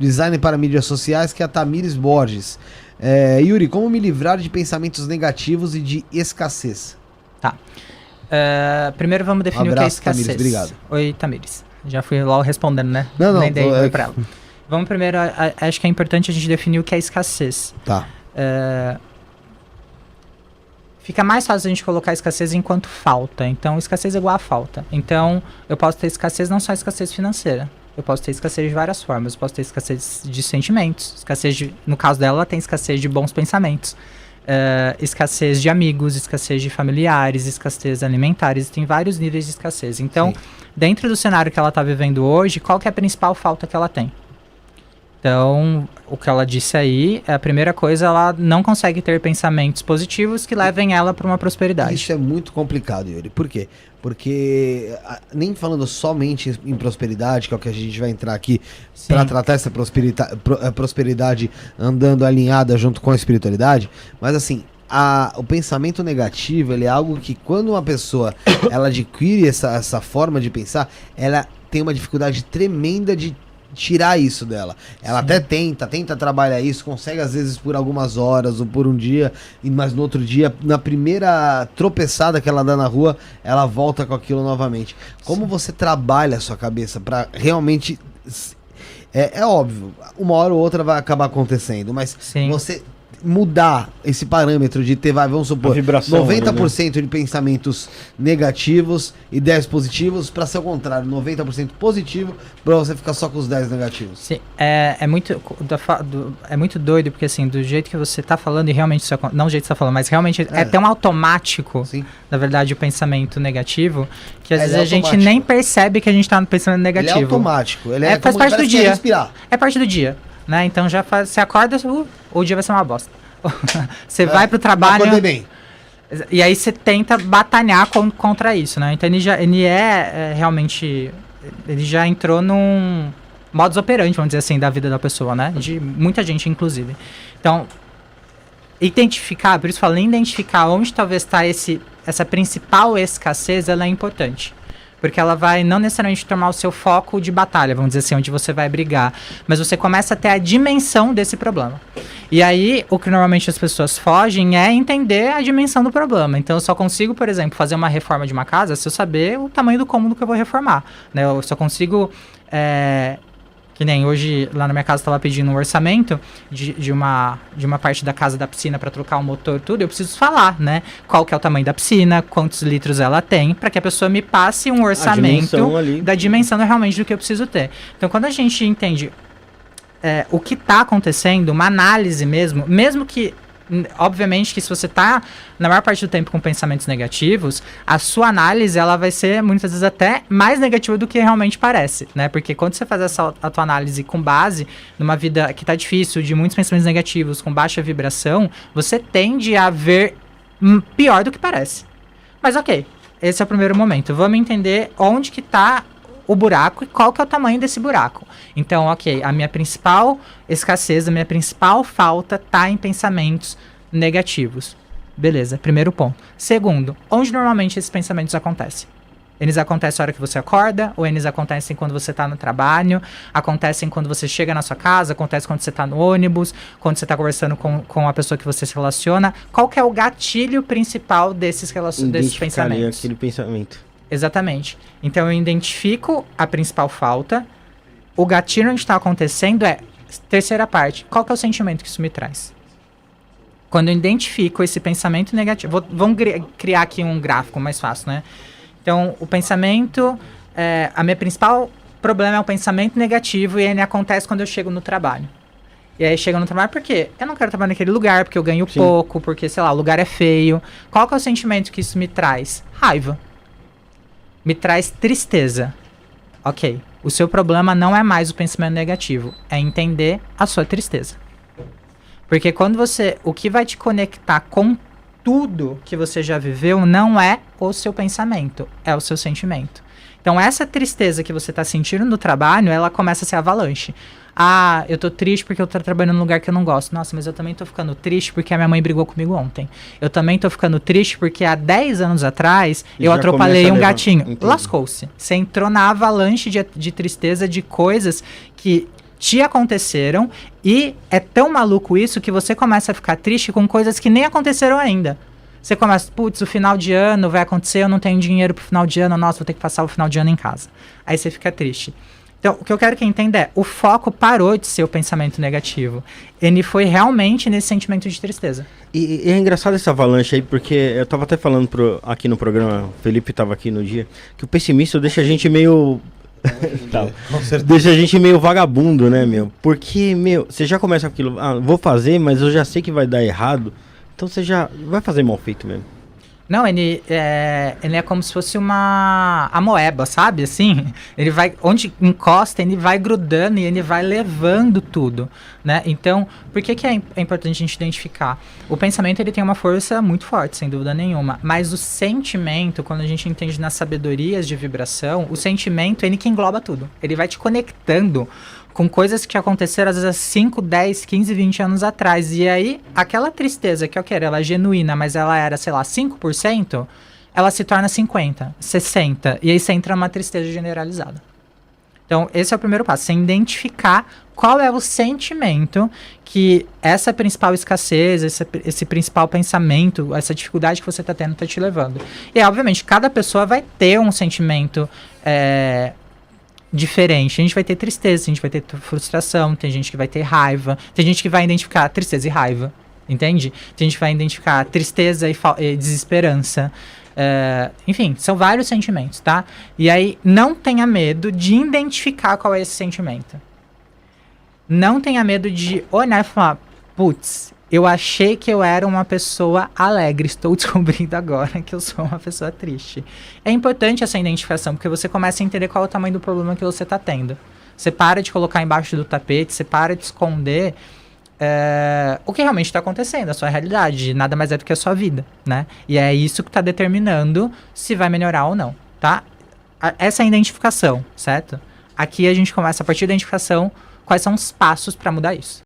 design para mídias sociais, que é a Tamires Borges. Yuri, como me livrar de pensamentos negativos e de escassez? Tá. Primeiro vamos definir o que é escassez. Tamires, obrigado. Oi, Tamires. Já fui logo respondendo, né? Não, nem dei oi pra ela. Vamos primeiro, acho que é importante a gente definir o que é escassez. Tá. Fica mais fácil a gente colocar escassez enquanto falta. Então, escassez é igual a falta. Então, eu posso ter escassez, não só escassez financeira. Eu posso ter escassez de várias formas. Eu posso ter escassez de sentimentos. No caso dela, ela tem escassez de bons pensamentos. Escassez de amigos, escassez de familiares, escassez alimentares. Tem vários níveis de escassez. Então, sim, dentro do cenário que ela está vivendo hoje, qual que é a principal falta que ela tem? Então, o que ela disse aí, a primeira coisa, ela não consegue ter pensamentos positivos que levem ela para uma prosperidade. Isso é muito complicado, Yuri. Por quê? Porque, nem falando somente em prosperidade, que é o que a gente vai entrar aqui para tratar essa prosperidade andando alinhada junto com a espiritualidade, mas assim, o pensamento negativo, ele é algo que quando uma pessoa ela adquire essa forma de pensar, ela tem uma dificuldade tremenda de tirar isso dela. Ela até tenta trabalhar isso, consegue às vezes por algumas horas ou por um dia, mas no outro dia, na primeira tropeçada que ela dá na rua, ela volta com aquilo novamente. Como você trabalha a sua cabeça para realmente... É óbvio, uma hora ou outra vai acabar acontecendo, mas você mudar esse parâmetro de ter, vamos supor, 90% de pensamentos negativos e 10 positivos, para ser o contrário, 90% positivo, para você ficar só com os 10 negativos. Sim, é muito doido, porque assim, do jeito que você tá falando, e realmente isso não do jeito que você tá falando, mas realmente é tão automático, na verdade, o pensamento negativo, que às vezes a gente nem percebe que a gente tá no pensamento negativo. Ele é automático, faz parte do dia. É parte do dia. Né? Então já você acorda, o dia vai ser uma bosta. Você vai pro trabalho. Acordei bem. E aí você tenta batalhar contra isso, né? Então ele realmente. Ele já entrou num modus operandi, vamos dizer assim, da vida da pessoa, né? De muita gente, inclusive. Então, identificar, por isso eu falei, identificar onde talvez está essa principal escassez, ela é importante. Porque ela vai não necessariamente tomar o seu foco de batalha, vamos dizer assim, onde você vai brigar. Mas você começa a ter a dimensão desse problema. E aí, o que normalmente as pessoas fogem é entender a dimensão do problema. Então, eu só consigo, por exemplo, fazer uma reforma de uma casa se eu saber o tamanho do cômodo que eu vou reformar. Né? Eu só consigo... Que nem hoje, lá na minha casa, estava pedindo um orçamento de uma parte da casa da piscina para trocar o motor, tudo. Eu preciso falar, né? Qual que é o tamanho da piscina, quantos litros ela tem, para que a pessoa me passe um orçamento da dimensão realmente do que eu preciso ter. Então, quando a gente entende o que está acontecendo, uma análise mesmo que... Obviamente que se você está na maior parte do tempo com pensamentos negativos, a sua análise ela vai ser muitas vezes até mais negativa do que realmente parece, né? Porque quando você faz a tua análise com base numa vida que está difícil, de muitos pensamentos negativos, com baixa vibração, você tende a ver pior do que parece. Mas ok, esse é o primeiro momento. Vamos entender onde que está o buraco e qual que é o tamanho desse buraco. Então, ok, a minha principal escassez, a minha principal falta está em pensamentos negativos. Beleza, primeiro ponto. Segundo, onde normalmente esses pensamentos acontecem? Eles acontecem na hora que você acorda, ou eles acontecem quando você está no trabalho, acontecem quando você chega na sua casa, acontece quando você está no ônibus, quando você está conversando com a pessoa que você se relaciona. Qual que é o gatilho principal desses pensamentos? Aquele pensamento. Exatamente. Então eu identifico a principal falta, o gatilho onde está acontecendo terceira parte, qual que é o sentimento que isso me traz? Quando eu identifico esse pensamento negativo, vamos criar aqui um gráfico mais fácil, né? Então o pensamento, a minha principal problema é o pensamento negativo e ele acontece quando eu chego no trabalho. E aí chega no trabalho, por quê? Eu não quero trabalhar naquele lugar, porque eu ganho pouco, porque, sei lá, o lugar é feio. Qual que é o sentimento que isso me traz? Raiva. Me traz tristeza. Ok, o seu problema não é mais o pensamento negativo, é entender a sua tristeza. Porque o que vai te conectar com tudo que você já viveu não é o seu pensamento, é o seu sentimento. Então essa tristeza que você está sentindo no trabalho, ela começa a ser avalanche. Ah, eu tô triste porque eu tô trabalhando num lugar que eu não gosto. Nossa, mas eu também tô ficando triste porque a minha mãe brigou comigo ontem. Eu também tô ficando triste porque há 10 anos atrás eu atropelei um gatinho. Lascou-se. Você entrou na avalanche de tristeza de coisas que te aconteceram e é tão maluco isso que você começa a ficar triste com coisas que nem aconteceram ainda. Você começa, putz, o final de ano vai acontecer, eu não tenho dinheiro pro final de ano, nossa, vou ter que passar o final de ano em casa. Aí você fica triste. Então, o que eu quero que entenda é, o foco parou de ser o pensamento negativo. Ele foi realmente nesse sentimento de tristeza. E é engraçado essa avalanche aí, porque eu tava até falando aqui no programa, o Felipe tava aqui no dia, que o pessimista deixa a gente meio... deixa a gente meio vagabundo, né, meu? Porque, meu, você já começa com aquilo, vou fazer, mas eu já sei que vai dar errado, então você já vai fazer mal feito mesmo. Não, ele é como se fosse uma amoeba, sabe? Assim, ele vai, onde encosta, ele vai grudando e ele vai levando tudo, né? Então, por que é importante a gente identificar? O pensamento, ele tem uma força muito forte, sem dúvida nenhuma, mas o sentimento, quando a gente entende nas sabedorias de vibração, o sentimento, ele que engloba tudo. Ele vai te conectando com coisas que aconteceram às vezes há 5, 10, 15, 20 anos atrás. E aí, aquela tristeza que eu quero, ela é genuína, mas ela era, sei lá, 5%, ela se torna 50%, 60%. E aí você entra numa tristeza generalizada. Então, esse é o primeiro passo, você identificar qual é o sentimento que essa principal escassez, esse principal pensamento, essa dificuldade que você está tendo está te levando. E, obviamente, cada pessoa vai ter um sentimento diferente. A gente vai ter tristeza, a gente vai ter frustração, tem gente que vai ter raiva, tem gente que vai identificar tristeza e raiva, entende? Tem gente que vai identificar tristeza e desesperança. Enfim, são vários sentimentos, tá? E aí, não tenha medo de identificar qual é esse sentimento. Não tenha medo de olhar e falar, putz, eu achei que eu era uma pessoa alegre, estou descobrindo agora que eu sou uma pessoa triste. É importante essa identificação, porque você começa a entender qual é o tamanho do problema que você está tendo. Você para de colocar embaixo do tapete, você para de esconder o que realmente está acontecendo, a sua realidade, nada mais é do que a sua vida, né? E é isso que está determinando se vai melhorar ou não, tá? Essa é a identificação, certo? Aqui a gente começa, a partir da identificação, quais são os passos para mudar isso.